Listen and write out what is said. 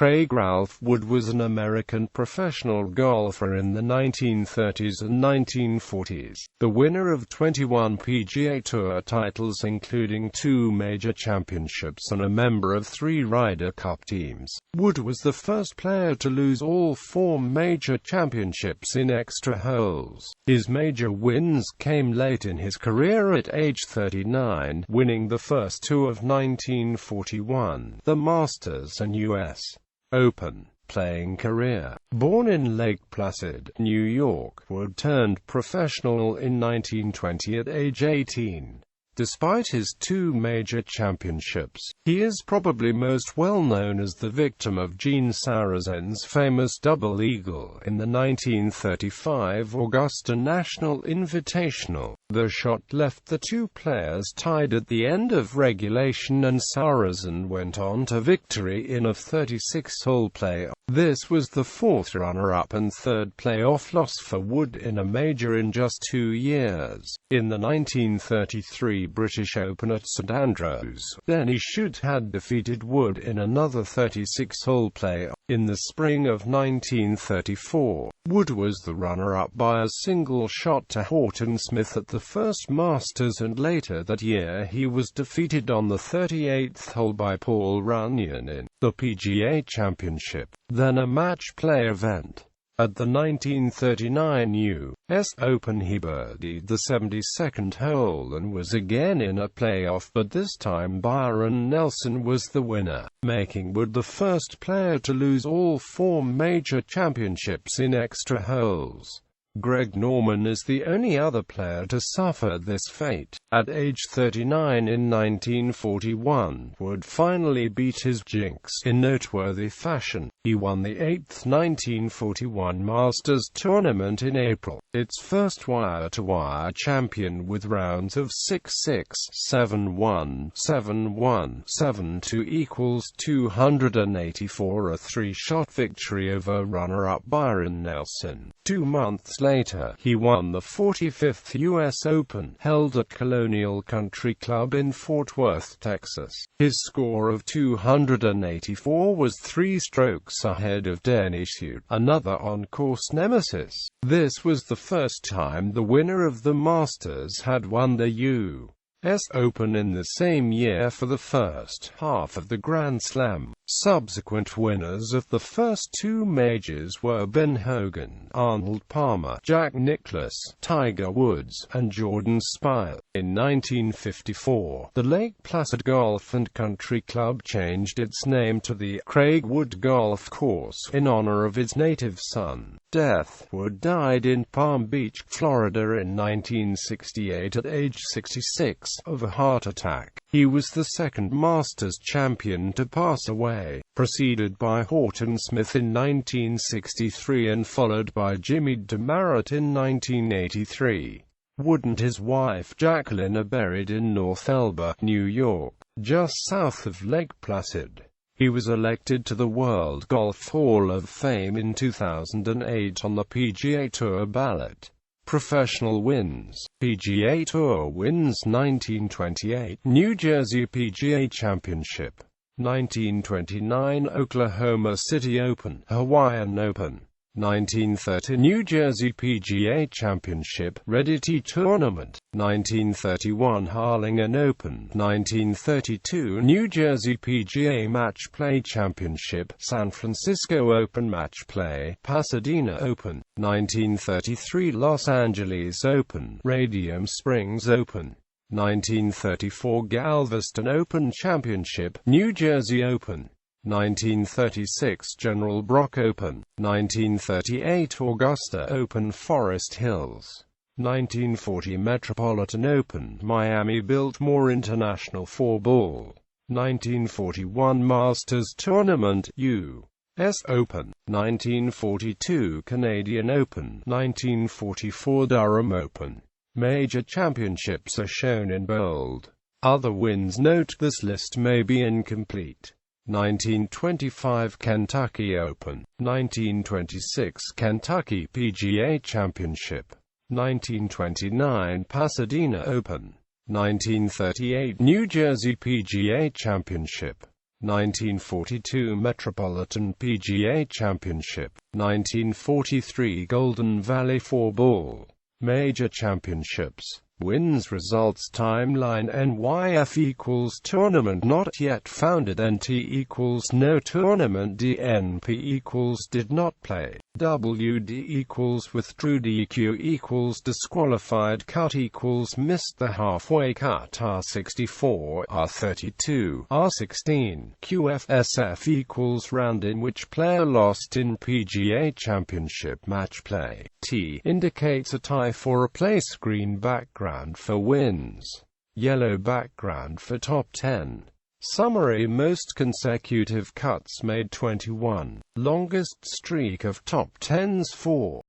Craig Ralph Wood was an American professional golfer in the 1930s and 1940s, the winner of 21 PGA Tour titles including 2 major championships and a member of 3 Ryder Cup teams. Wood was the first player to lose all 4 major championships in extra holes. His major wins came late in his career at age 39, winning the first 2 of 1941, the Masters and U.S.Open playing career. Born in Lake Placid, New York, Wood turned professional in 1920 at age 18. Despite his 2 major championships, he is probably most well known as the victim of Gene Sarazen's famous double eagle in the 1935 Augusta National Invitational. The shot left the 2 players tied at the end of regulation, and Sarazen went on to victory in a 36-hole playoff. This was the 4th runner-up and 3rd playoff loss for Wood in a major in just 2 years. In the 1933 British Open at St Andrews, Denny Shute had defeated Wood in another 36-hole playoff. In the spring of 1934, Wood was the runner-up by a single shot to Horton Smith at the first Masters, and later that year he was defeated on the 38th hole by Paul Runyon in the PGA Championship, then a match-play event. At the 1939 U.S. Open he birdied the 72nd hole and was again in a playoff, but this time Byron Nelson was the winner, making Wood the first player to lose all 4 major championships in extra holes. Greg Norman is the only other player to suffer this fate. At age 39 in 1941, Wood finally beat his jinx in noteworthy fashion. He won the 8th 1941 Masters tournament in April, its first wire-to-wire champion with rounds of 6-6, 7-1, 7-1, 7-2 equals 284, a 3-shot victory over runner-up Byron Nelson. 2 months later, he won the 45th U.S. Open, held at Colonial Country Club in Fort Worth, Texas. His score of 284 was 3 strokes ahead of Denny Shute, another on-course nemesis. This was the first time the winner of the Masters had won the U.S. Open in the same year for the first half of the Grand Slam. Subsequent winners of the first 2 majors were Ben Hogan, Arnold Palmer, Jack Nicklaus, Tiger Woods, and Jordan Spieth. In 1954, the Lake Placid Golf and Country Club changed its name to the Craig Wood Golf Course in honor of its native son. Wood died in Palm Beach, Florida in 1968 at age 66 of a heart attack. He was the second Masters champion to pass away, preceded by Horton Smith in 1963 and followed by Jimmy DeMaret in 1983. Wood and his wife Jacqueline are buried in North Elba, New York, just south of Lake Placid. He was elected to the World Golf Hall of Fame in 2008 on the PGA Tour ballot. Professional wins. PGA Tour wins 1928, New Jersey PGA Championship. 1929 Oklahoma City Open, Hawaiian Open. 1930 New Jersey PGA Championship, Reddity Tournament. 1931 Harlingen Open. 1932 New Jersey PGA Match Play Championship, San Francisco Open Match Play, Pasadena Open. 1933 Los Angeles Open, Radium Springs Open. 1934 Galveston Open Championship, New Jersey Open. 1936 General Brock Open. 1938 Augusta Open, Forest Hills. 1940 Metropolitan Open, Miami Biltmore International 4-ball. 1941 Masters Tournament, U.S. Open. 1942 Canadian Open. 1944 Durham Open. Major championships are shown in bold. Other wins. Note this list may be incomplete. 1925 Kentucky Open. 1926 Kentucky PGA Championship. 1929 Pasadena Open. 1938 New Jersey PGA Championship. 1942 Metropolitan PGA Championship, 1943 Golden Valley 4-Ball Major Championships. Wins, results, timeline. NYF equals tournament not yet founded. NT equals no tournament. DNP equals did not play. WD equals withdrew. DQ equals disqualified. Cut equals missed the halfway cut. R64, R32, R16. QFSF equals round in which player lost in PGA Championship match play. T indicates a tie for a place. Green background for wins. Yellow background for top 10. Summary: most consecutive cuts made 21. Longest streak of top 10s 4.